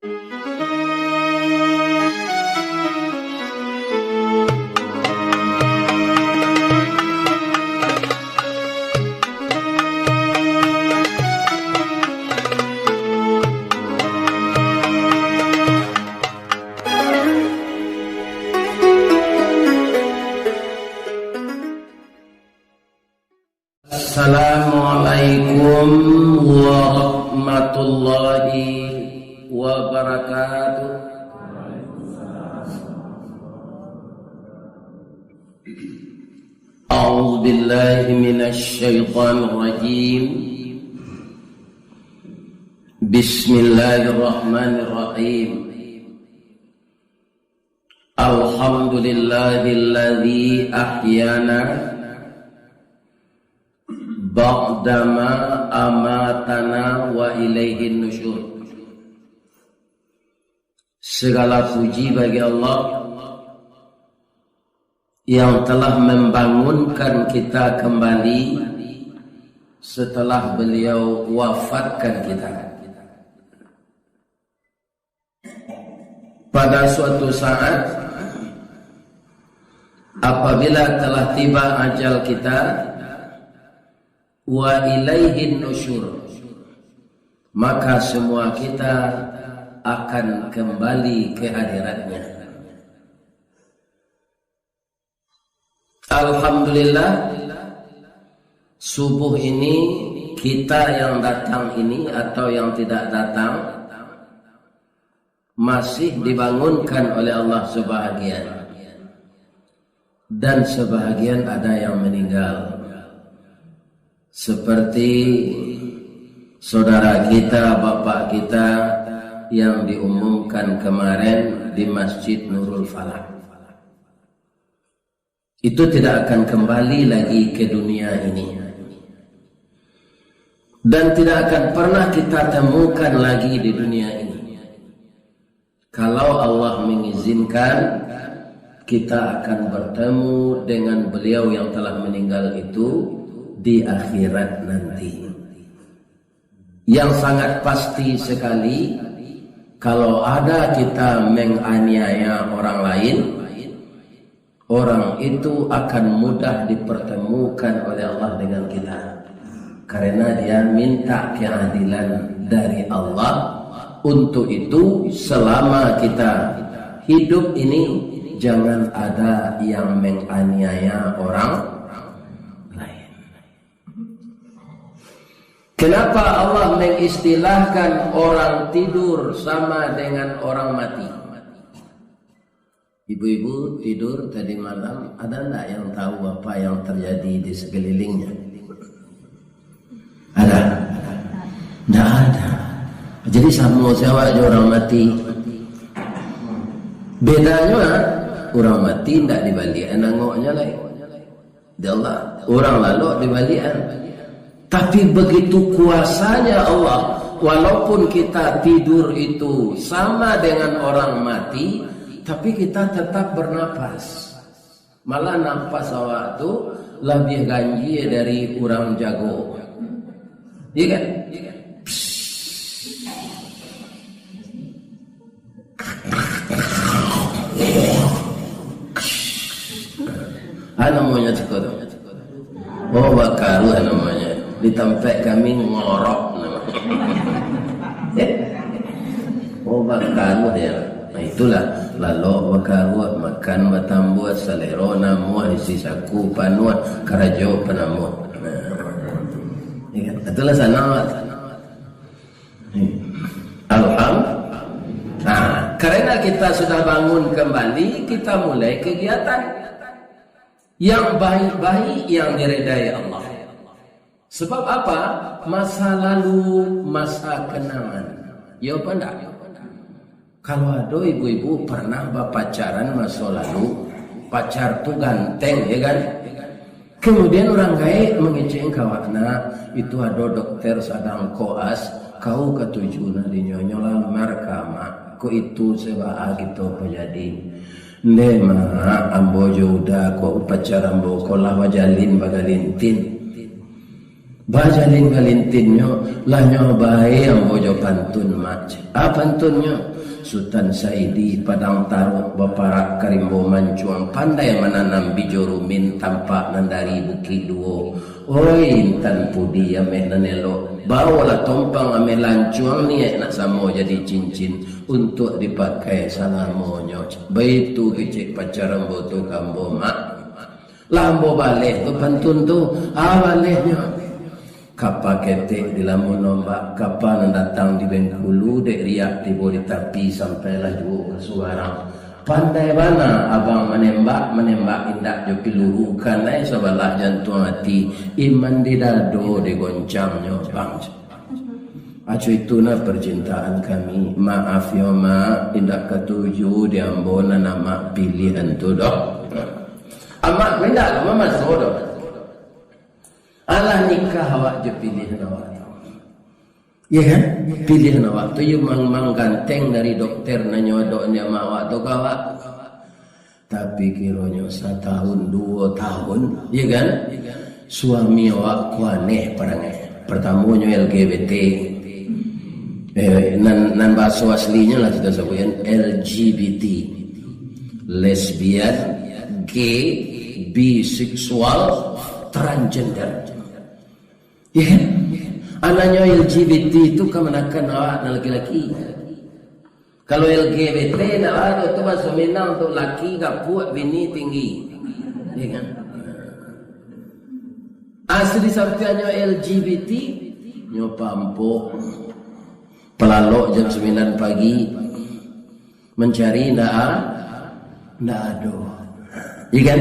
Assalamualaikum warahmatullahi wabarakatuh. A'udzu billahi minasy syaithanir rajim. Bismillahirrahmanirrahim. Alhamdulillahilladzi ahyana ba'dama amatana wa ilaihin nusyur. Segala puji bagi Allah yang telah membangunkan kita kembali setelah beliau wafatkan kita. Pada suatu saat apabila telah tiba ajal kita, wa ilaihin nusyur, maka semua kita akan kembali ke hadiratnya. Alhamdulillah, subuh ini kita yang datang ini atau yang tidak datang masih dibangunkan oleh Allah sebahagian, dan sebahagian ada yang meninggal. Seperti saudara kita, bapak kita yang diumumkan kemarin di Masjid Nurul Falah. Itu tidak akan kembali lagi ke dunia ini, dan tidak akan pernah kita temukan lagi di dunia ini. Kalau Allah mengizinkan, kita akan bertemu dengan beliau yang telah meninggal itu di akhirat nanti. Yang sangat pasti sekali, kalau ada kita menganiaya orang lain, orang itu akan mudah dipertemukan oleh Allah dengan kita, karena dia minta keadilan dari Allah. Untuk itu selama kita hidup ini, jangan ada yang menganiaya orang. Kenapa Allah mengistilahkan orang tidur sama dengan orang mati? Ibu-ibu tidur tadi malam, ada enggak yang tahu apa yang terjadi di sekelilingnya? Ada? Enggak ada. Jadi sama siapa aja orang mati. Bedanya orang mati enggak dibalikan nangoknya lain. Allah, orang lalu dibalikan. Tapi begitu kuasanya Allah, walaupun kita tidur itu sama dengan orang mati, tapi kita tetap bernapas. Malah napas awak itu lebih ganji dari orang jago. Iya kan? Namanya cukup. Oh, bakaru namanya. Di tempat kami ngorok namanya. Oh, bakaru dia. Nah, itulah lalu bakaru makan batambuat salerona muah isi saku panuat karajo penamut. Nah, itulah sanawat. Alhamdulillah. Nah, karena kita sudah bangun kembali, kita mulai kegiatan yang baik-baik yang diredai Allah. Sebab apa? Masa lalu, masa kenangan. Ya apa enggak? Kalau ada ibu-ibu pernah berpacaran masa lalu, pacar tuh ganteng, ya kan? Kemudian orang gaib mengeceng kawana, itu ada dokter sedang koas, kau ketujuh nadi nyonyola markama, ko itu sebab gitu jadi. Nema ambo joda ko pacar ambo ko lawa jalin bagalintin. Bajalin galintinyo lanyo bae ang bojo pantun mak. Pantunnya Sultan Saidi Padang Taruk Baparak Karimbo Mancuang pandai menanam bijo rumin tampak nandari buki duo. Oi intan pudi ame nanelo bawalah tompang ame lancuang ni nak samo jadi cincin untuk dipakai salamonyo. Baitu kecik pacaran boto kambo mak. Lambo balik tu pantun tu awalnya kapa ketek di lamun nombak, kapa datang di Bengkulu, dek riak di bodi tapi sampailah juga ke Suarang. Pandai mana abang menembak indak jo peluru kanai sebelah jantung hati, iman di dado digoncangnya bang. Acu itu na percintaan kami. Maaf ya mak, indak ketujuh diambona nama pilihan tu dok. Amak indak lama masuk dok. Allah nikah awak je pilih awak. Ya kan? Pilih awak tu you mang ganteng dari dokter nanyo doknya awak tu kawak. Tapi kiranya 1 tahun 2 tahun, ya kan? Suami awak kuaneh perangai. Pertamanya LGBT. Nan bahasa aslinya lah kita sebutkan LGBT. Lesbian, gay, biseksual, transgender. Ya, anaknya LGBT itu kemenakan awak laki-laki. Kalau LGBT nak itu bahasa Minang untuk laki gapuk bini tinggi. Ya kan? Asli sabtianya LGBT nyo pampuk pelalok jam 9 pagi mencari ndak ada. Ya kan?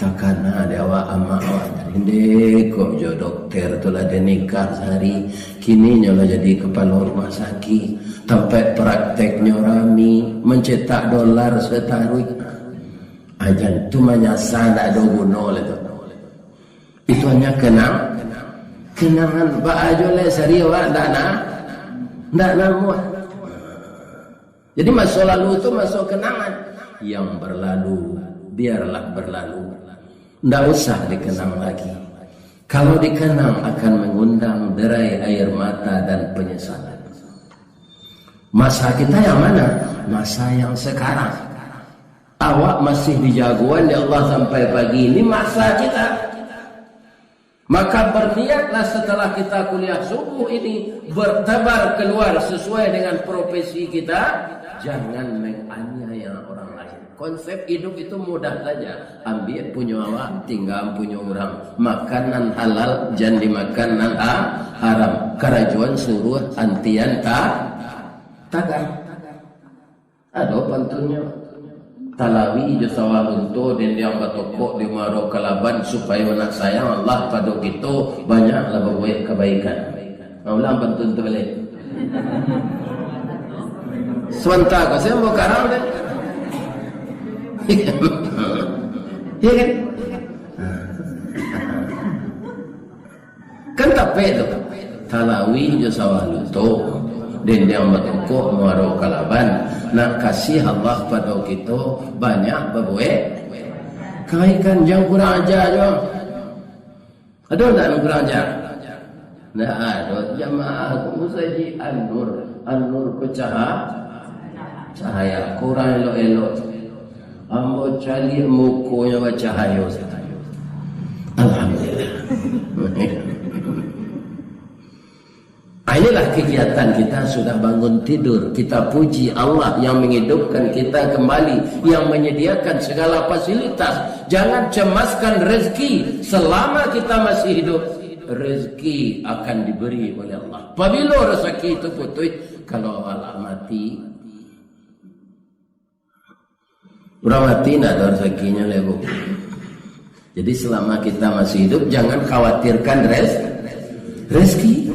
Takana ada awak amak awak ini kok jo dokter tu lah dia nikah sehari kini nyolah jadi kepala rumah sakit tempat prakteknya rami mencetak dolar setaruh ajan tu menyasar tak ada guna itu hanya kenangan ba ajo le sehari awak ndak muat. Jadi masa lalu itu masa kenangan yang berlalu biarlah berlalu. Tidak usah dikenang lagi. Kalau dikenang akan mengundang derai air mata dan penyesalan. Masa kita yang mana? Masa yang sekarang. Awak masih di jagoan ya Allah sampai pagi ini masa kita. Maka berniatlah setelah kita kuliah subuh ini bertebar keluar sesuai dengan profesi kita. Jangan menganiaya orang lain. Konsep hidup itu mudah saja. Ambil punya awak, tinggal punya orang. Makanan halal, jangan dimakan nan haram. Kerajuan suruh antian tagar. Ada pantunnya. Talawi jasawa untuk dan yang batokok di maro kalaban supaya anak sayang Allah pada kita banyaklah berbuat kebaikan. Maulah pantun tu boleh. Sebentar kau saya mau karang deh. Ya kan? Kan tapi itu Talawi jasawa luto dan yang bertukuk muaro kalaban nak kasih Allah pada kita banyak berbuat kebaikan. Jangan kurang ajar je. Ada tak yang kurang ajar? Nah ada jamaah musaji an-nur ke cahaya kurang elok-elok. Ambo cari mukunya bercahaya. Alhamdulillah. Inilah kegiatan kita sudah bangun tidur. Kita puji Allah yang menghidupkan kita kembali, yang menyediakan segala fasilitas. Jangan cemaskan rezeki selama kita masih hidup. Rezeki akan diberi oleh Allah. Apabila rezeki itu putus, kalau Allah mati, orang mati tidak ada rezekinya lego. Jadi selama kita masih hidup jangan khawatirkan rezeki.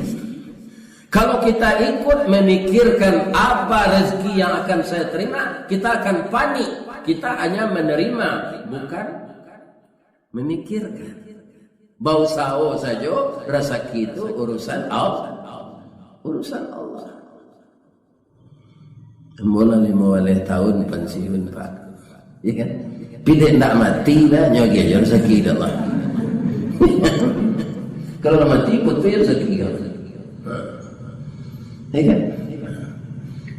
Kalau kita ikut memikirkan apa rezeki yang akan saya terima, kita akan panik. Kita hanya menerima, bukan memikirkan. Bau sao saja rezeki itu urusan Allah. Urusan Allah. Mulai 15 tahun pensiun Pak. Ya kan? Pilih tak mati dah nyogi aja rezeki Allah. Kalau mati putu ya rezeki kan. Ya kan?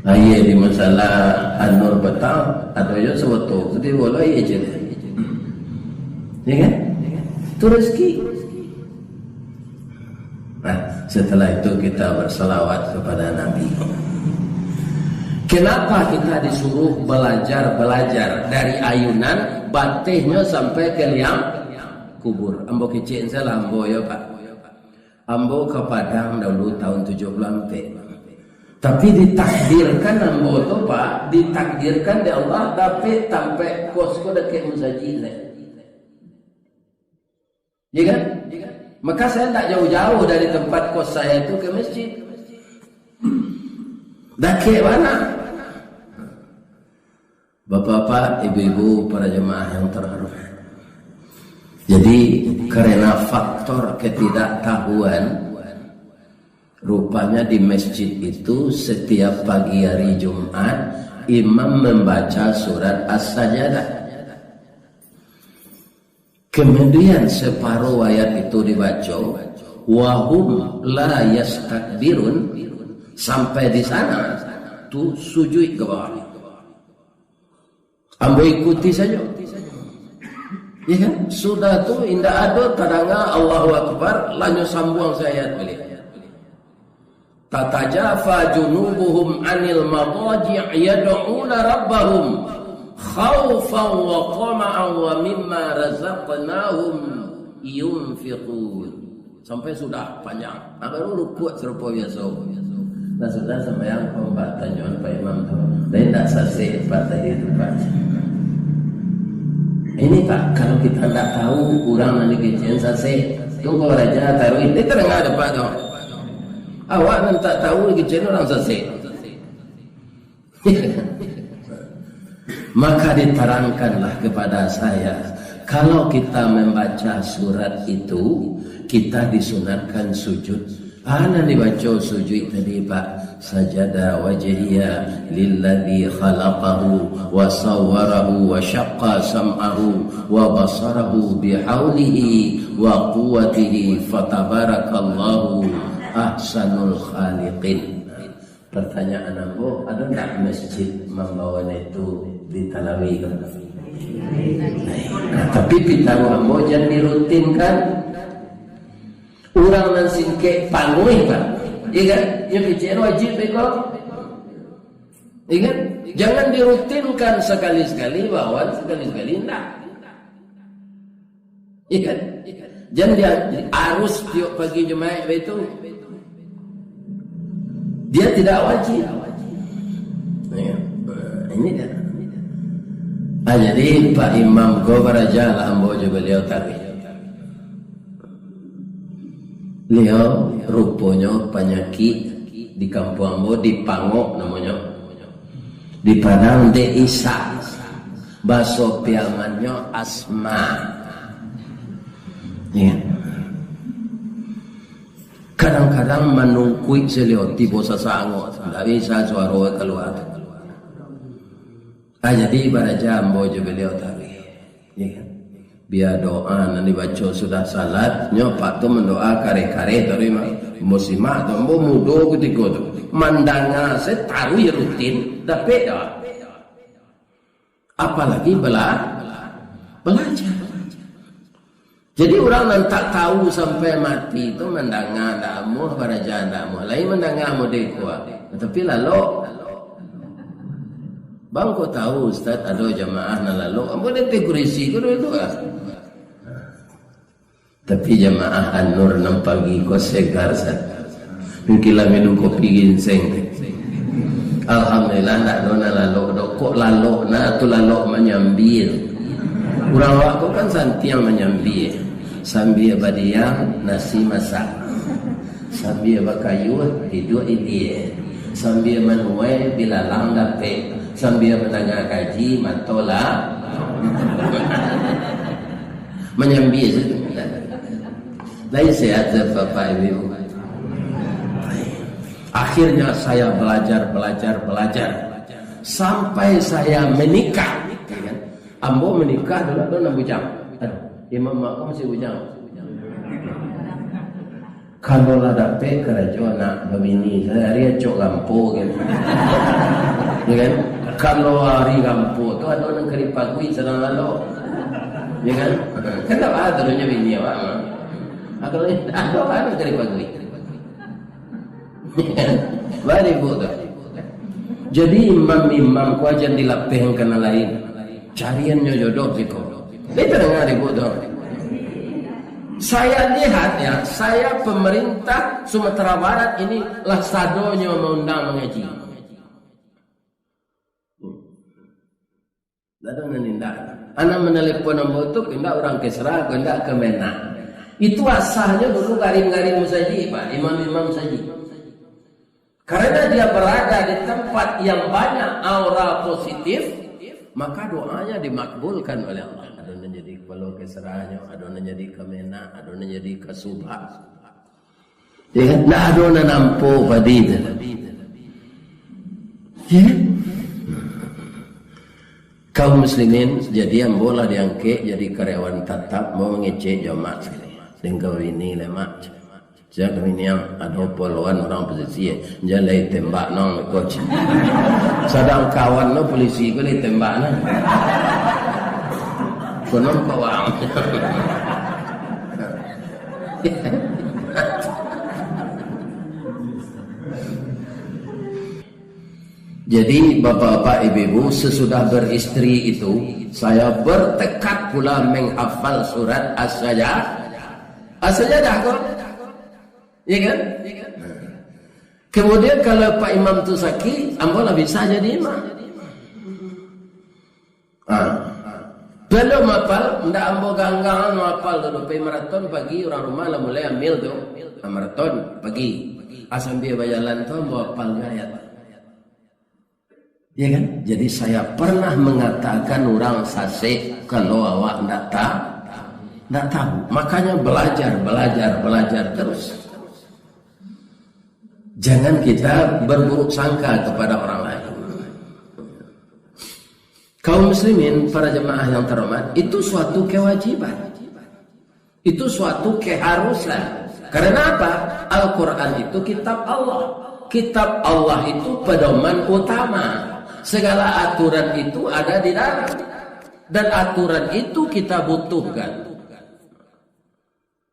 Ayah di masalah An-Nur petang atau ya sewaktu jadi bola ya je. Ya kan? Itu rezeki. Nah, setelah itu kita berselawat kepada Nabi. Kenapa kita disuruh belajar dari ayunan batihnya sampai ke liang kubur? Ambo kecil saya ambo ya Pak. Ambo ke Padang dahulu tahun 70 tapi ditakdirkan ambo tu Pak, ditakdirkan di Allah tapi sampai kosku dekat musajid. Ya kan? Maka saya tak jauh-jauh dari tempat kos saya itu ke masjid. Dekat mana? Bapak-bapak, ibu-ibu, para jemaah yang terhormat. Jadi karena faktor ketidaktahuan, rupanya di masjid itu setiap pagi hari Jumat imam membaca surat As-Sajdah. Kemudian separuh ayat itu dibaca, wahum la yastakbirun, sampai di sana tu sujud ke bawah. Ambo ikuti saja. Ya kan? Sudah tu indah ada tadanga Allahu Akbar lanyo sambung saya balik. Tatajafa junubuhum anil madaji' yad'una rabbahum khawfan wa tama'an wa mimma razaqnahum yunfiqun. Sampai sudah panjang. Baru rukuk serupa biasa. Nah sudah sembahyang pembat tanya Pak Imam tu. Dan tak selesai Pak tadi itu Pak. Ini Pak, kalau kita tak tahu kurang nanti kecil selesai. Tunggu raja taruh ini terengah ada Pak tu. Awak nan tak tahu kecil orang selesai. Maka diterangkanlah kepada saya, kalau kita membaca surat itu, kita disunatkan sujud. Ana dibaca sujud tadi Pak, sajada wajhiya lilladzi khalaqahu wa sawwarahu wa syaqqa sam'ahu wa basarahu bihaulihi wa quwwatihi fatabarakallahu ahsanul khaliqin. Pertanyaan ambo, ada tak masjid membawa itu di Talawi? Nah, tapi kita ambo jangan dirutinkan. Orang nan singke pangui Pak. Iya kan? Yang kecil wajib bekok. Iya kan? Jangan dirutinkan sekali-sekali bawa, sekali-sekali enggak. Iya kan? Jangan dia arus tiap pagi Jumat itu. Dia tidak wajib. Ini dia. Jadi Pak Imam Gobaraja lah ambo juga beliau tarik. Beliau rupanya penyakit di kampung ambo di Pangok namanya. Di Padang de Isa. Baso piamannya asma. Ya. Kadang-kadang menungkui seliot tiba sasangot. Tak bisa suara keluar. Jadi baraja ambo juga beliau tarik. Ya kan? Biar doa nanti baca sudah salat nyopak tu mendoa kare-kare dari musimak tu ambo mudo ketika tu mandanga saya taruh ya rutin tapi dah apalagi belajar. Jadi orang yang tak tahu sampai mati itu mendanga tak mau baraja tak mau lain mendanga mau dekwa tapi lalu bang kau tahu Ustaz ada jamaah na lalu ambo dete kurisi kudu itu ah. Tapi jamaah An-Nur nang pagi ko segar sa. Mungkin lah minum kopi ginseng. Alhamdulillah nak dona lalu kok lalu na tu lalu menyambil. Urang awak ko kan santiang menyambil. Sambil badiang nasi masak. Sambil bakayu hidup ini. Sambil menuai bilalang dape. Sambil mendengar kaji matola. Menyambil itu. Lain sehat Bapak Ibu. Akhirnya saya belajar sampai saya menikah. Kan? Ambo menikah dulu 6 bujang. Imam aku masih bujang. Kalau lah dapat kerajaan nak begini, hari acok lampu kan. Ya kan? Kalau hari lampu tu ada orang keripagui sedang lalu. Ya kan? Kenapa ada orangnya begini awak? Kalau ada orang keripagui. Bari bodoh. Jadi imam-imam ku aja dilapih kena lain. Cariannya jodoh siko. Itu dengar bodoh. Saya lihat ya, saya pemerintah Sumatera Barat ini lah sadonya mengundang mengaji. Lalu menindak. Anak menelepon nombor itu, tidak orang Kesra, tidak ke Menak. Itu asalnya dulu garing-garing saja, Pak, imam-imam saja. Karena dia berada di tempat yang banyak aura positif, maka doanya dimakbulkan oleh Allah. Ada jadi kepala Kesranya, ada jadi ke Menak, ada jadi ke Subah. Ya, tidak ada nampu padi. Ya. Kaum muslimin jadi yang bola diangkat jadi karyawan tetap mau mengecek jamaah sekali. Dengan ini lemak. Jangan ini yang ada poluan orang posisi jalai tembak nong coach. Sedang kawan no polisi ko lay tembak na. Konon pawang. Jadi bapak-bapak ibu-ibu sesudah beristri itu saya bertekad pula menghafal surat As-Sajdah. As-Sajdah kok? Ya kan? Kemudian kalau Pak Imam itu sakit, ambolah bisa jadi imam. Belum hafal, ndak ambo ganggangan hafal dulu pergi maraton pagi orang rumah lah mulai ambil tu maraton pagi. Asam dia berjalan tu ambo hafal ayat. Ya kan? Jadi saya pernah mengatakan orang sasih kalau awak ndak tahu. Makanya belajar terus. Jangan kita berburuk sangka kepada orang lain. Kaum muslimin, para jemaah yang terhormat, itu suatu kewajiban. Itu suatu keharusan. Karena apa? Al-Quran itu kitab Allah. Kitab Allah itu pedoman utama. Segala aturan itu ada di dalam. Dan aturan itu kita butuhkan.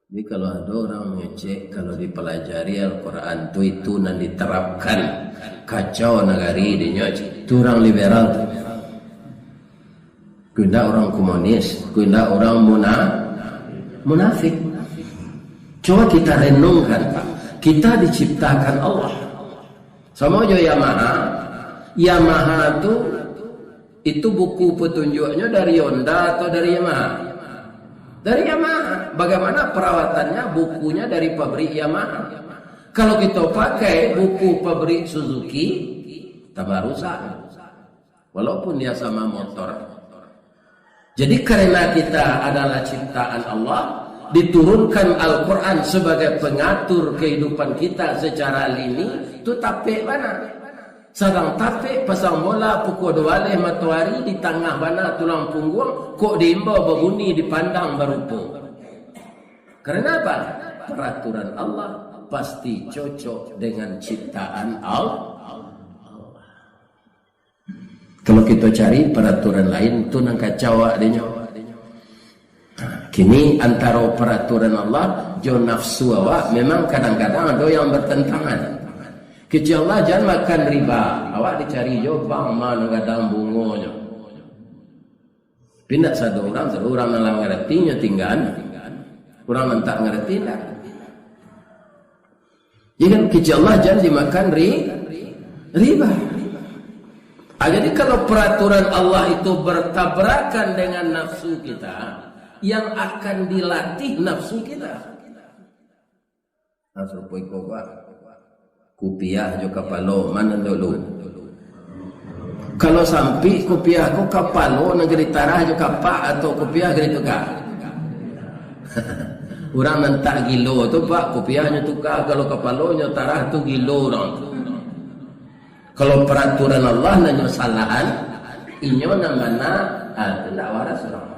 Jadi kalau ada orang mengecek, kalau dipelajari Al-Quran itu dan diterapkan, kacau negari di nyoci. Itu orang liberal. Kena orang komunis, kena orang munafik. Coba kita renungkan, Pak. Kita diciptakan Allah. Sama aja Yamaha itu buku petunjuknya dari Honda atau dari Yamaha? Dari Yamaha. Bagaimana perawatannya? Bukunya dari pabrik Yamaha. Kalau kita pakai buku pabrik Suzuki, tambah rusak. Walaupun dia sama motor. Jadi karena kita adalah ciptaan Allah, diturunkan Al-Quran sebagai pengatur kehidupan kita secara lini, itu tapik mana? Sedang tapik pasang bola pukul 2 matahari di tengah mana tulang punggung, kok diimbau berbunyi dipandang berupung. Karena apa? Peraturan Allah pasti cocok dengan ciptaan Allah. Kalau kita cari peraturan lain itu nang kacau adanya. Kini antara peraturan Allah jo nafsu awak memang kadang-kadang ada yang bertentangan. Kecil Allah jangan makan riba. Awak dicari jo bang mana kadang bungonya. Pindah satu orang nalang ngertinya tinggal. Orang tak ngerti tak. Jadi kecil Allah jangan dimakan riba. Jadi kalau peraturan Allah itu bertabrakan dengan nafsu kita, yang akan dilatih nafsu kita. Nafsu kupiah jo kapalo mana dulu. Kalau sampai kupiah ko kapalo negeri tarah jo kapak atau kupiah negeri tukar. Orang mentak gilo tu Pak, kupiahnya tukar, kalau kapalonya tarah tu gilo orang. Kalau peraturan Allah nanya kesalahan, inyo namanya tidak waras orang.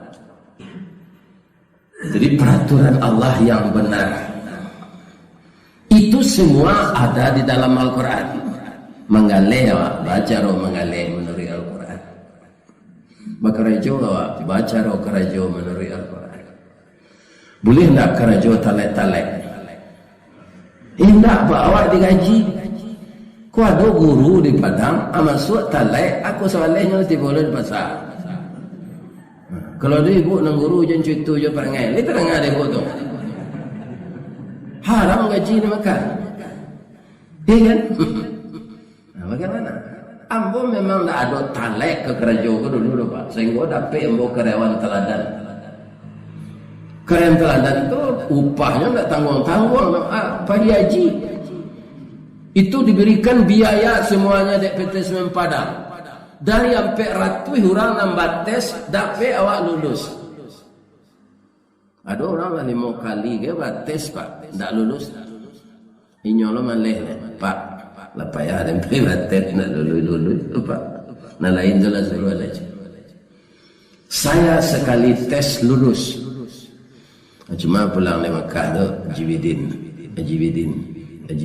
Jadi peraturan Allah yang benar. Itu semua ada di dalam Al-Quran. Mengalih baca roh mengalih menurut Al-Quran. Bakarajo baca roh karajo menurut Al-Quran. Boleh tak karajo talek-talek? Indah pak awak digaji. Ku ada guru di Padang, masuk talek, aku soalnya nanti boleh di pasar. Kalau dia ibu nang guru jen cuitu je perangai, ni terangah dia ibu tu. Haram gaji ni makan. Iya kan? Nah, bagaimana? Ambo memang tak ada talek ke kerajaan ke dulu Pak. Sehingga dapat ambo karyawan teladan. Karyawan teladan itu upahnya tak tanggung-tanggung. Padi haji. Itu diberikan biaya semuanya di PT Semen Padang. Dari sampai ratus orang nambah tes, dapat awak lulus. Ada orang 5 kali ke tes Pak, tak lulus. Inyolo malih Pak, lepas ya ada tes nak lulus Pak. Nah lain jelas aja. Saya sekali tes lulus. Cuma pulang dari Makkah tu, Haji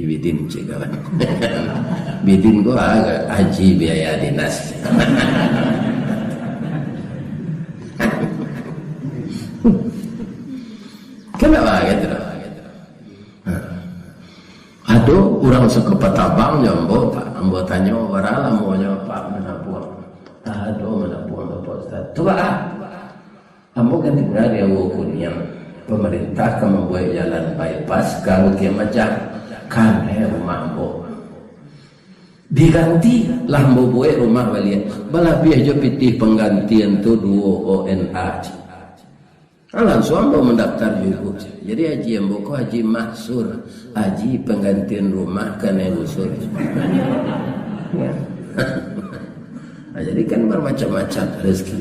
Bidin cik kawan. Bidin ko agak haji biaya dinas. Kenapa gitu? Ada orang suka petabang nyambo Pak, ambo tanya warala mau Pak mana buang. Ada mana buang Pak Ustaz. Coba ambo kan tinggal di Kunyang. Pemerintah akan membuat jalan bypass kalau dia macam kan rumah ambo. Diganti lah ambo buat rumah balian. Balah biar je pitih penggantian tu 2 ONA. Langsung ambo mendaftar juga. Jadi haji ambo ko haji mahsur, haji penggantian rumah kena usur. Ya. Nah, jadi kan bermacam-macam rezeki.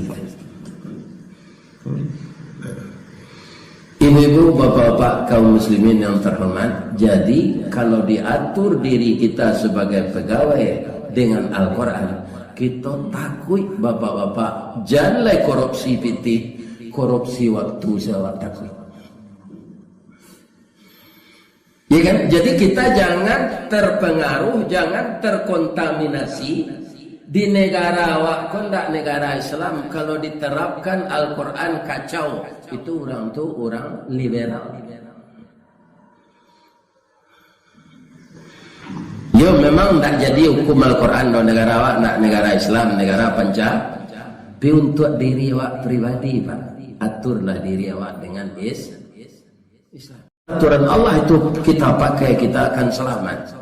Ibu-ibu, bapak-bapak, kaum muslimin yang terhormat, jadi kalau diatur diri kita sebagai pegawai dengan Al-Quran, kita takut bapak-bapak jangan korupsi pitih, korupsi waktu saya takut. Ya kan? Jadi kita jangan terpengaruh, jangan terkontaminasi. Di negara awak kondak negara Islam kalau diterapkan Al-Quran kacau, itu orang tu orang liberal. Yo memang tak jadi hukum Al-Quran do negara awak, nak negara Islam, negara panca. Tapi untuk diri awak pribadi Pak, aturlah diri awak dengan Islam. Aturan Allah itu kita pakai, kita akan selamat.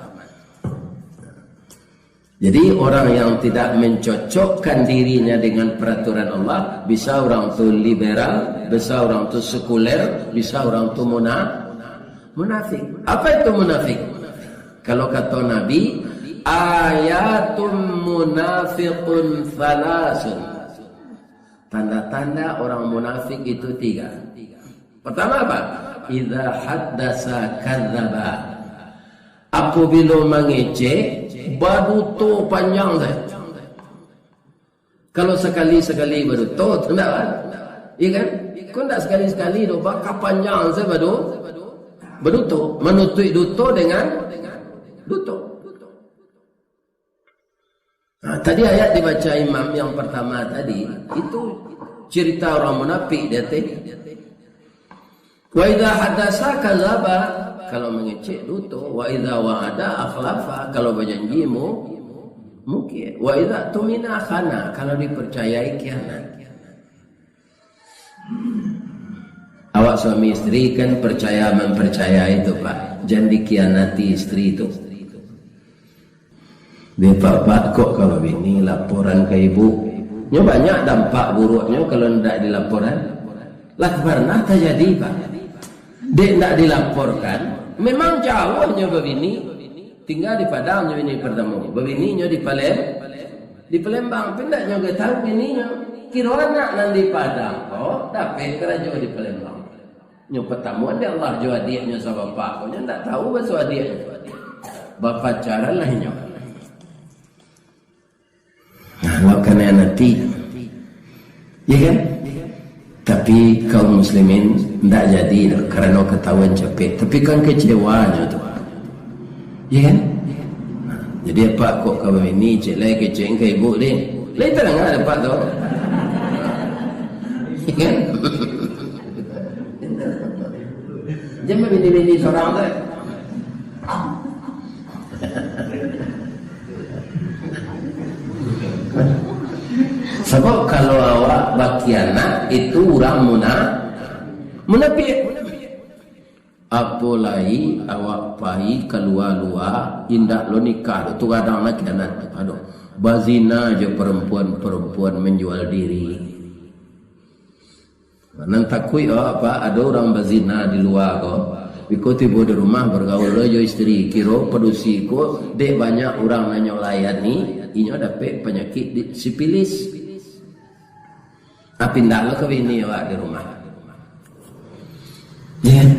Jadi orang yang tidak mencocokkan dirinya dengan peraturan Allah, bisa orang tu liberal, bisa orang tu sekuler, bisa orang tu munafik. Apa itu munafik? Kalau kata Nabi, ayatum munafiqun thalasun. Tanda-tanda orang munafik itu 3. Pertama apa? Idza haddasa kadzdzaba. Apabila mengecek, baduto panjang dah. Kalau sekali-sekali baduto, tidak kan? Iya kan? Kau tidak sekali-sekali tu, bakal panjang saya baduto. Menutui duto dengan duto. Nah, tadi ayat dibaca imam yang pertama tadi, itu cerita orang munafik dia teh. Wa idza hadasa kadzaba. Kalau mengecek duto, wa idza wa'ada akhlafa, kalau berjanji mungkin, wa idza tumina khana, kalau dipercayai khianat. Awak suami istri kan percaya mempercayai itu Pak, jangan dikhianati istri itu. Dia Pak kok kalau ini laporan ke ibu, nya banyak dampak buruknya kalau tidak dilaporan. Lah pernah terjadi Pak. Dia tidak dilaporkan, memang jauhnya begini, tinggal di Padang ini pertama, begininya di Palembang, pindahnya ke tahu begininya, kira anak nanti Padang, kok tapi kerajaan di Palembang. Yang pertama dia Allah jual adiknya sama bapak, kau tak tahu bahasa adiknya, bapak cara lainnya. Nah, kena nanti, ya kan? Tapi kaum muslimin tidak jadi karena ketahuan capek. Tapi kan kecewanya tu. Ya kan? Jadi apa kok kau ini cek lagi keceng ke ibu ni? Lain tak dengar apa tu? Ya kan? Jangan bini-bini seorang tu. Sebab kalau awak bakianak itu orang munafik. Apalagi awak pai keluar-luar indak lo nikah tu kadang nak kianat. Aduh, bazina je perempuan menjual diri. Nan takui apa ada orang bazina di luar ko. Biko tiba di rumah bergaul jo isteri kiro produksi ko dek banyak orang nanya layan ni inyo dapat penyakit sipilis. Tapi ndak lo kawini awak di rumah. Ya. Yeah.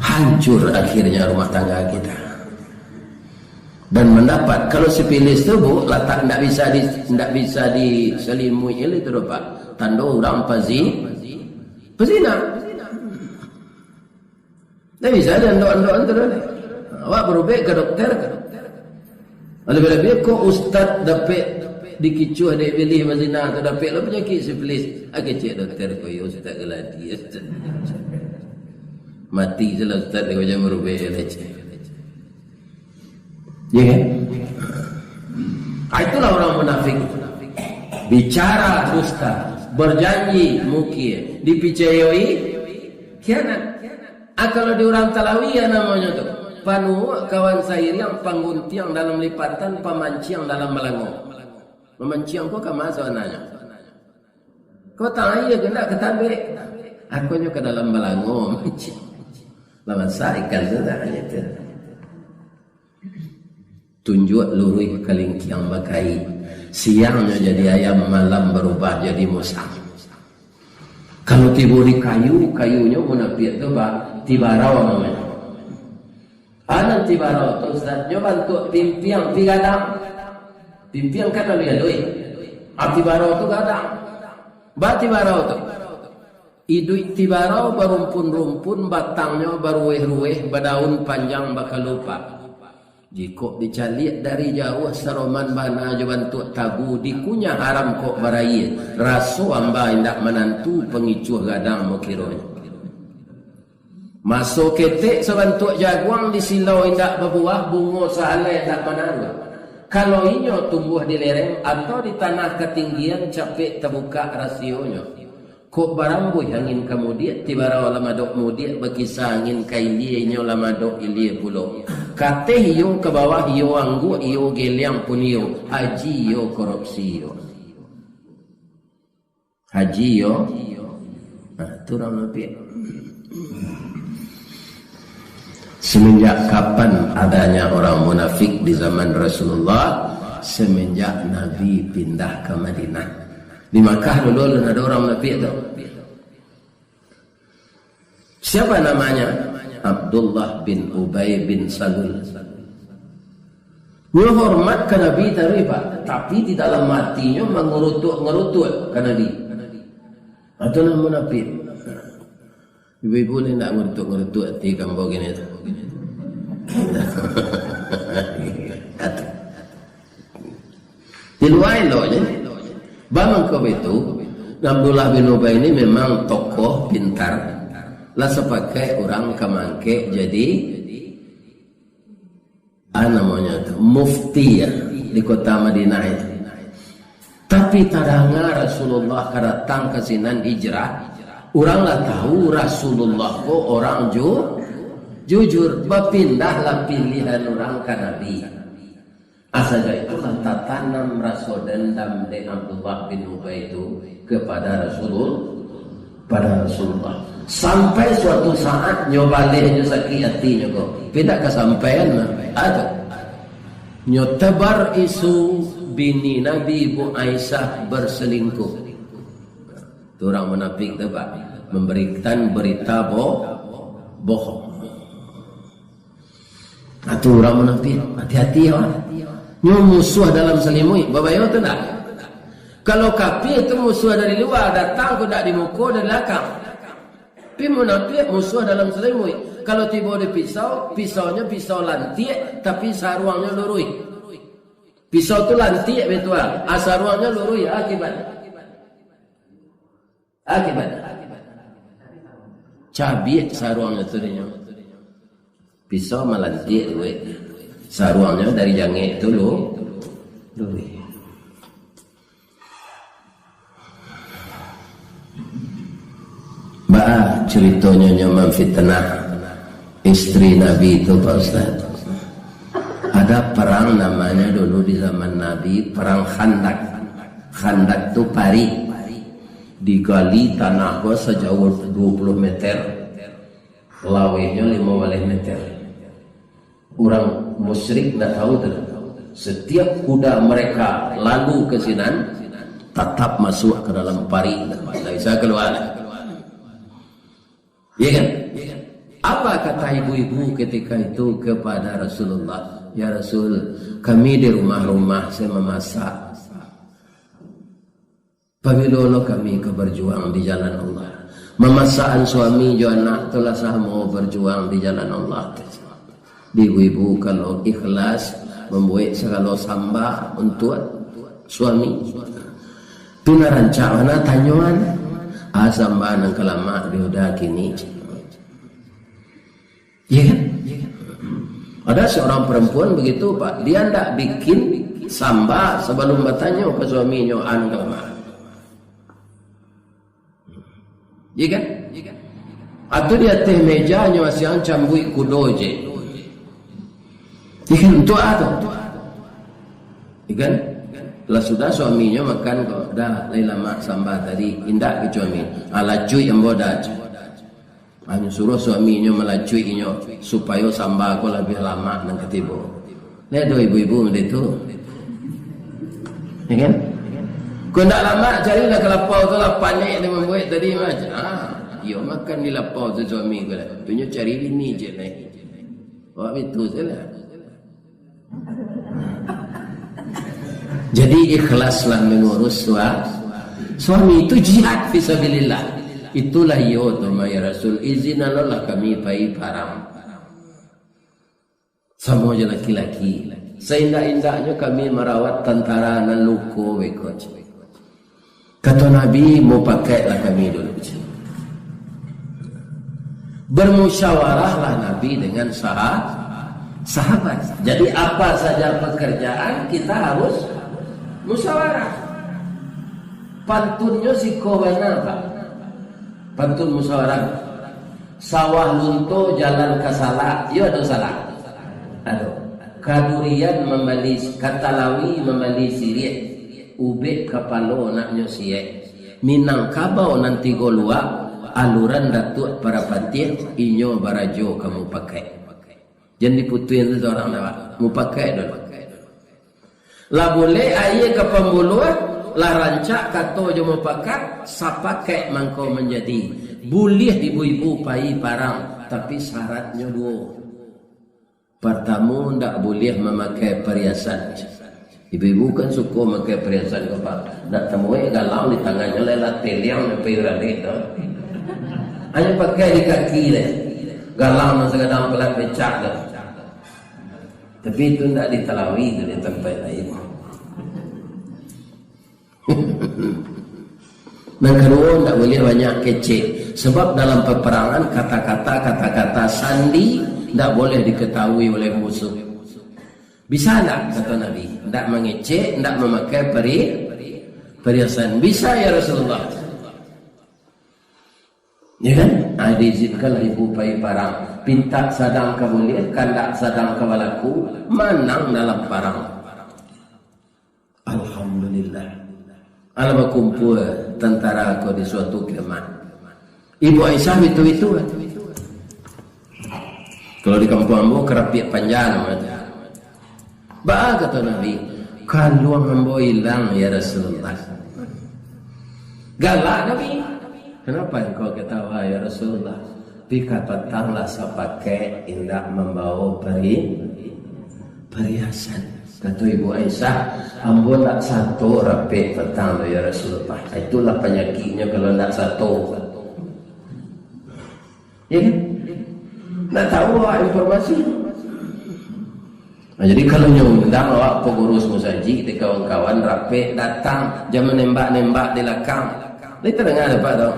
Hancur akhirnya rumah tangga kita. Dan mendapat kalau sipilis tu bu letak ndak bisa diselimui itu Pak. Tando orang pezina. Tak bisa ando terus. Awak berubah ke dokter. Lebih-lebih kok ustaz dapat dikicuh dek pilih pezina tu dapat lo penyakit sipilis. Agak cek dokter ko ustaz geladi. Mati jelas ustaz dia macam berubah leceh. Ya kan? Itulah orang munafik. Bicara dusta, berjanji mukir, dipercayai khianat. Kalau di orang Talawi namanya tu panu kawan saya yang pangguntiang dalam lipatan, pamanciang dalam melango. Memanciang kau ke masa nanya. Kau tanya ya kena ketabik. Aku nyo ke dalam melango manciang. Lama saikal tu dah itu. Tunjuk lurui kelingkiang bakai. Siangnya jadi ayam, malam berubah jadi musang. Kalau tiba di kayunya munafik tu tibarau namanya. Anak tibarau tu ustaznya bantu timpiang pi gadang. Timpiang kan lebih duit. Tibarau tu gadang. Tibarau tu. Idui tibarau berumpun-rumpun, batangnya berueh-rueh, berdaun panjang bakal lupa. Jika dicaliat dari jauh saroman bana bantu tabu dikunya haram kok baraya. Rasu amba indak menantu pengicuh gadang mokironya. Masuk ketek sebantuk jaguang di silau indak berbuah, bunga sahalai indak menangga. Kalau inyo tumbuh di lereng atau di tanah ketinggian capek terbuka rasionya. Kok barambui angin kemudian tibarau lamadok mudian berkisah angin kailie inyo lamadok ilie pulau. Kate hiyo ke bawah hiyo anggu hiyo geliang pun hiyo haji hiyo korupsi hiyo. Haji hiyo. Nah, itu orang Nabi. Semenjak kapan adanya orang munafik di zaman Rasulullah? Semenjak Nabi pindah ke Madinah. Di Makkah dulu ada orang munafik tu. Siapa namanya? Abdullah bin Ubay bin Salul. Dia hormat ke Nabi tapi di dalam hatinya mengerutut ke Nabi. Atau nama munafik. Ibu-ibu ni nak ngerutut hati kamu begini tu. Di luar lo je. Bang kau itu Abdullah bin Ubay ini memang tokoh pintar. Lah sepakai orang kemangke jadi namanya tu mufti ya di kota Madinah itu. Tapi tadanga Rasulullah datang ke sinan hijrah, oranglah tahu Rasulullah kok orang jujur, berpindahlah pilihan orang ke Nabi. Asalnya itu tak tanam rasa dendam dari Abdullah bin Ubay itu kepada Rasulullah. Sampai suatu saat nyobalehnya sakit hatinya kok. Tidak kesampaian ada. Nyotebar isu bini Nabi Ibu Aisyah berselingkuh. Itu orang munafik tu Pak, memberikan berita bohong. Itu orang munafik, hati-hati ya. Nyo musuh dalam selimut, babayo tu tak? Kalau kafir itu musuh dari luar, datang ko dak di muka dari belakang. Tapi munafik musuh dalam selimut. kalau tiba di pisau, pisaunya pisau lantik, tapi saruangnya lurui. Pisau tu lantik betul, saruangnya lurui. Akibat cabik saruangnya tu dia. Pisau melantik, saruangnya dari jangit tu lurui. Ceritanya nyaman fitnah istri Nabi itu Pak Ustaz. Ada perang namanya dulu di zaman Nabi, perang Khandak. Khandak itu pari, digali tanah gua sejauh 20 meter, lawehnya 15 meter. Orang musyrik tidak tahu tuh. Setiap kuda mereka lalu ke sinan, tetap masuk ke dalam pari, tidak bisa keluar. Ya kan? Apa kata ibu-ibu ketika itu kepada Rasulullah? Ya Rasul, kami di rumah-rumah saya memasak. Pabilo kami berjuang di jalan Allah. Memasakan suami jo anak telah sah mau berjuang di jalan Allah. Ibu-ibu kalau ikhlas membuat segala samba untuk suami. Tuna rancana tanyuan. Samba nang kelama diudah kini. Ya kan? Ada seorang perempuan begitu Pak, dia ndak bikin samba sebelum bertanya ke suaminya anu kelama. Ya kan? Atau dia teh mejanya masih cambui kudoje. Ya kan? Untuk apa? Ya kan? Lah sudah suaminya makan kok dah lama sambal tadi indak ke suami alacui yang boda hanya suruh suaminya melacuinya supaya sambal kok lebih lama nang ketibo. Lihat ibu-ibu itu ya kan? Kau ndak lama carilah kelapau tu lah panik dia membuat tadi macam dia makan di lapau tu suami kau lah punya cari ini je lah itu saja. Jadi ikhlaslah mengurus suami itu jihad fisabilillah. Itulah yotoma ya Rasul izinanlah kami pai parang. Semua je laki-laki. Seindah-indahnya kami merawat tentara nan luko wekot. Kata Nabi mau pakailah kami dulu. Bermusyawarahlah Nabi dengan sahabat. Jadi apa saja pekerjaan kita harus musyawarah. Pantunnya si kowana Pak. Pantun musyawarah. Sawah lunto jalan kasala. Ya ada salah. Aduh. Kadurian membali katalawi membali sirik. Ube kapalo naknya siek. Minangkabau nanti golua. Aluran datuk para patih. Inyo barajo kamu pakai. Jangan diputuin itu orang lewat. Mau pakai dulu. Lah boleh ayah ke pembuluan, lah rancak kata je mau pakai, sapakai mangkau menjadi. Boleh ibu-ibu pai parang, tapi syaratnya dua. Pertama, tak boleh memakai perhiasan. Ibu-ibu kan suka memakai perhiasan ke Pak. Tak temui galau di tangannya lelah teliang sampai radit. Hanya pakai di kaki deh. Galau masa kadang pelan becak dah. Tapi itu tidak ditelawi itu di tempat lain. Yang kedua tidak boleh banyak kecek. Sebab dalam peperangan kata-kata sandi tidak boleh diketahui oleh musuh. Bisa tak kata Nabi? Tidak mengecek, tidak memakai perhiasan. Bisa ya Rasulullah. Ya kan? Diizinkanlah ibu pai parang. Pinta sadang kemuliaan, kandak sadang kewalaku, manang dalam parang. Alhamdulillah. Alam kumpul tentara aku di suatu kemah. Ibu Aisyah itu. Kalau di kampung ambo kerapik panjang macam. Ba kata Nabi, kalau ambo hilang ya Rasulullah. Galak Nabi. Kenapa engkau ketawa ya Rasulullah? Pika petanglah sepakai indah membawa perhiasan. Kata Ibu Aisyah, ambo tak satu rapi petang ya Rasulullah. Itulah penyakitnya kalau tak satu. Ya kan? Nak tahu informasi. Nah, jadi kalau nyundang awak pengurus musaji, di kawan-kawan rapi datang, jangan menembak-nembak di belakang. Dia terdengar apa tau?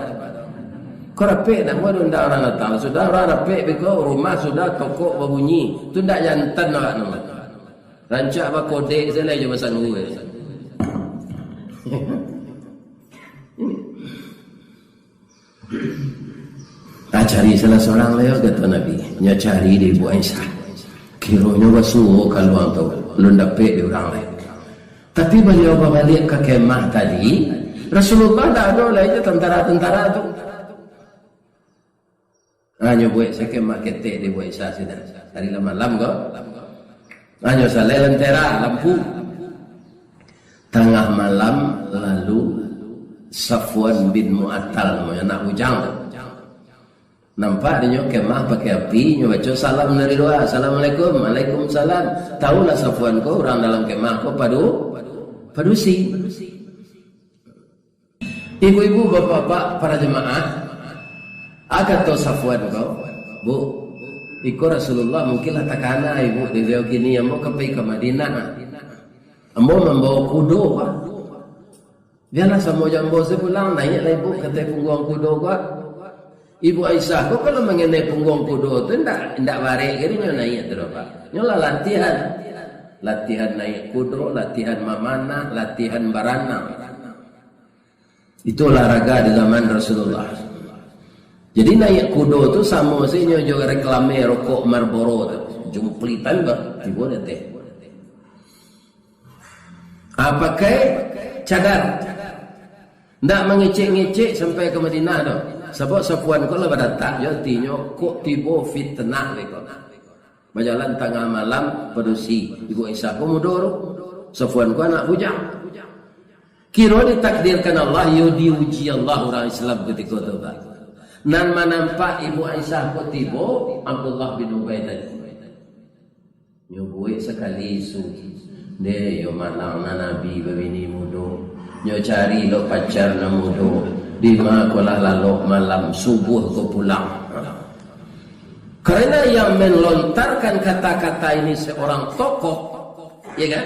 Kau rapi nak buat undang orang datang, sudah orang rapi, beko rumah sudah toko berbunyi, tu tak jantan awak nama. Rancak apa kode saya lagi pasang gue. Cari salah seorang leo kata Nabi, nya cari di Ibu Aisyah. Kiranya wasuh kalau tahu belum dapat di orang lain. Tapi beliau balik ke kemah tadi, Rasulullah dah ada lagi tentara-tentara tu. Hanya buat saya kemah ketek di Ibu Aisyah sini. Hari malam kau. Hanya salah lentera lampu. Tengah malam lalu Safwan bin Mu'attal nak hujang tu. Nampak dia kemah pakai api, dia baca salam dari doa, Assalamualaikum, Waalaikumsalam. Tahulah Safwan kau orang dalam kemah kau padusi. Ibu-ibu, bapak-bapak, para jemaah, akan tahu Safwan kau, Bu, ikut Rasulullah mungkinlah takana ibu di dia gini yang mau pergi ke Madinah. Ambo membawa kudo pak. Biarlah sama jambo saya pulang naiklah ibu kata punggung kudo pak. Ibu Aisyah, kau kalau mengenai punggung kudo tu tidak barik ke dia naik terus pak. Nyolah latihan naik kudo, latihan memanah, latihan berenang. Itu olahraga di zaman Rasulullah. Jadi naik kudo tu sama sih juga reklame rokok Marlboro tu. Jumplitan bah, ibu ada teh. Pakai cadar. Tidak mengecek-ngecek sampai ke Madinah tu. Sebab Safwan kalau pada tak jadinya kok tiba fitnah mereka. Berjalan tengah malam perusi Ibu Aisyah kau mudur. Safwan kau anak bujang. Kira ditakdirkan Allah yo diuji Allah orang Islam ketika itu. Nan menampak Ibu Aisyah kau tiba Abdullah bin Ubaidah. Nyoboi sekali isu. Dia yo manang Nabi bini mudo. Nyo cari lo pacar na mudo. Di makolah lalu malam subuh kau pulang. Karena yang melontarkan kata-kata ini seorang tokoh, ya kan?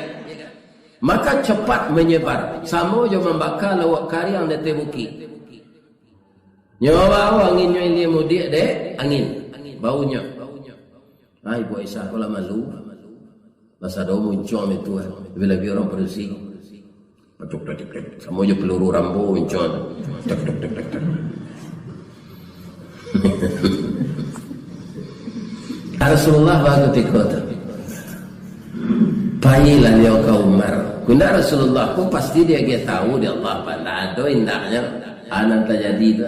Maka cepat menyebar. Sama je membakar lawak kari yang dete buki. Nyawa angin ini mudik dek angin baunya. Hai Ibu Aisyah kalau malu. Masa dah muncul itu lebih-lebih orang bersih. Sama je peluru rambo muncul. Rasulullah bagus tikot. Bayilah dia ke Umar. Kunda Rasulullah pun pasti dia tahu dia Allah pada ada indahnya anak terjadi itu.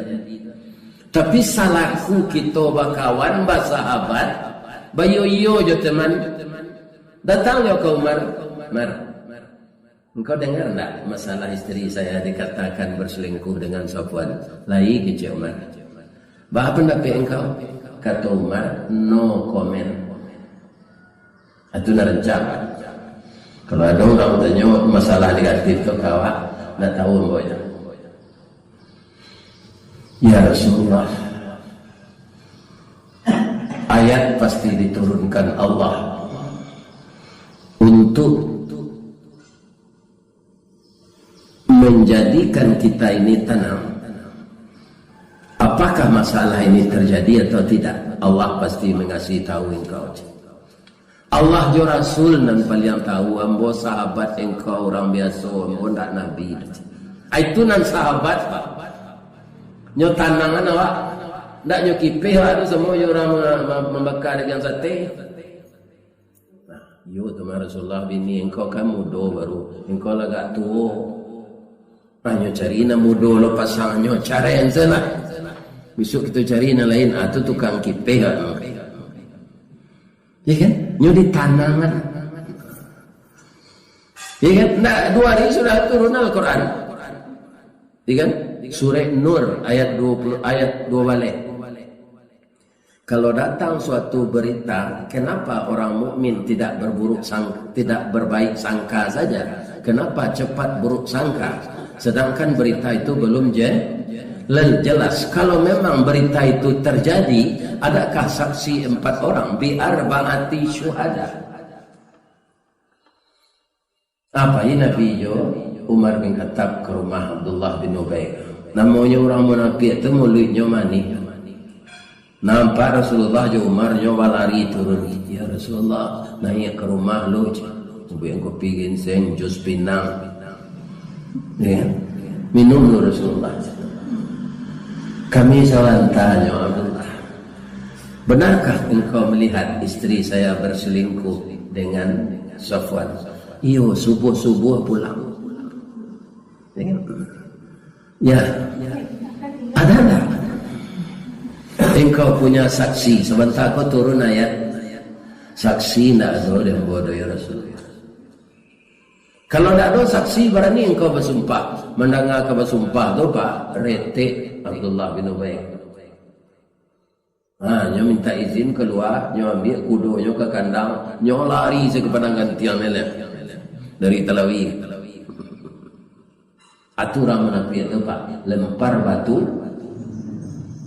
Tapi salahku kita bakawan sahabat bayo-yo je teman. Datang dia ke Umar. Umar, engkau dengar tak masalah istri saya dikatakan berselingkuh dengan Safwan? Lai kecil Umar. Apa pendapat engkau? Kata Umar, no comment. Itu narencang. Kalau ada orang tanya masalah negatif tu kawak, nak tahu enggaknya. Ya Rasulullah, ayat pasti diturunkan Allah untuk menjadikan kita ini tenang. Apakah masalah ini terjadi atau tidak? Allah pasti mengasih tahu engkau. Allah jo Rasul dan paling tahu. Ambo sahabat engkau orang biasa, ambo tak Nabi. Itu nan sahabat. Nyo tanangan awak. Tak nyo kipih itu semua orang membakar dengan sate. Yo teman Rasulullah bini engkau kan muda baru. Engkau agak tua. Nyo cari na muda lo pasangnya cara yang sana. Besok kita cari na lain. Itu tukang kipih. Ya kan? Nyo di tanangan. Ya kan? Nah, 2 hari sudah turun Al-Quran. Ya kan? Surah Nur ayat 20 ayat 2 balik. Kalau datang suatu berita, kenapa orang mukmin tidak berbaik sangka saja? Kenapa cepat buruk sangka? Sedangkan berita itu belum Jelas kalau memang berita itu terjadi, adakah saksi 4 orang? Bi'arba'ati syuhada. Apa ini Nabi Umar bin Khattab ke rumah Abdullah bin Ubay. Namanya orang munafik itu mulutnya manis. Nampak Rasulullah Umar nyoba lari turun. Ya Rasulullah, naik ke rumah lu. Ubay kopi ginseng, jus pinang. Ya. Minum lu Rasulullah. Kami salah tanya Abdullah, benarkah engkau melihat istri saya berselingkuh dengan Safwan? Iyo, subuh-subuh pulang. Ya, ada tak? Engkau punya saksi. Sebentar kau turun ayat. Saksi tidak ada yang bodoh ya Rasulullah. Kalau tidak ada saksi, berani engkau bersumpah. Mendengar kau bersumpah tu Pak Rete Abdullah bin Ubay. Nyo minta izin keluar, nyo ambil kudonya ke kandang, nyo lari ke padang tiang lelep dari Talawi. Aturan munafik itu Pak, lempar batu,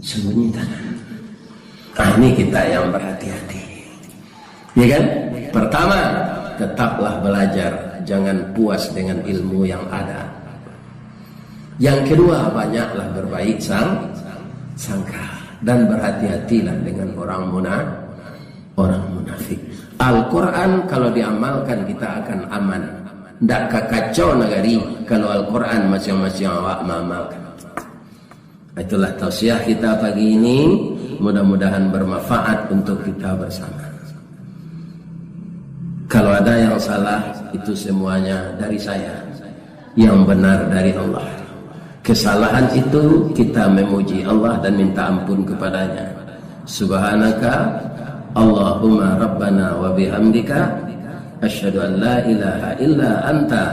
sembunyi tangan. Ini kita yang berhati-hati. Ya kan? Pertama, tetaplah belajar, jangan puas dengan ilmu yang ada. Yang kedua, banyaklah berbaik sangka dan berhati-hatilah dengan orang munafik. Al-Quran kalau diamalkan kita akan aman. Tidak kacau negari kalau Al-Quran masing-masing awak mengamalkan. Itulah tausiah kita pagi ini. Mudah-mudahan bermanfaat untuk kita bersama. Kalau ada yang salah, itu semuanya dari saya. Yang benar dari Allah. Kesalahan itu kita memuji Allah dan minta ampun kepadanya. Subhanaka Allahumma Rabbana wa bihamdika asyhadu an la ilaha illa anta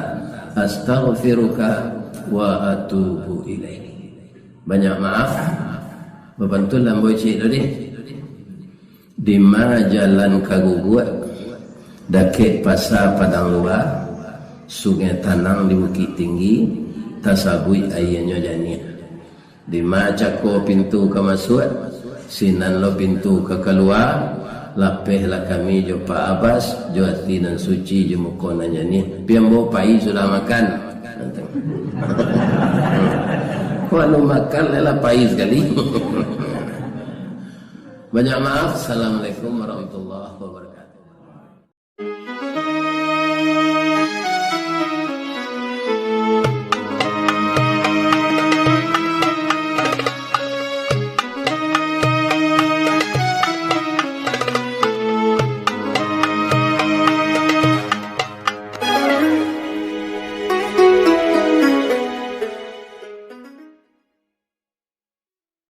astaghfiruka wa atubu ilaik. Banyak maaf. Bebantu lamboy cik tadi. Di mana jalan kaguguat dakik pasar Padang Luar, Sungai Tanang di Bukit Tinggi, tasabui ayahnya jani. Di maca ko pintu ke masuk, sinan lo pintu ke keluar, lapehlah kami jo Pak Abbas, jo hati dan suci jo mukona jani. Pian bo pai sudah makan. Kalau makan lelah pai sekali. Banyak maaf. Assalamualaikum warahmatullahi wabarakatuh.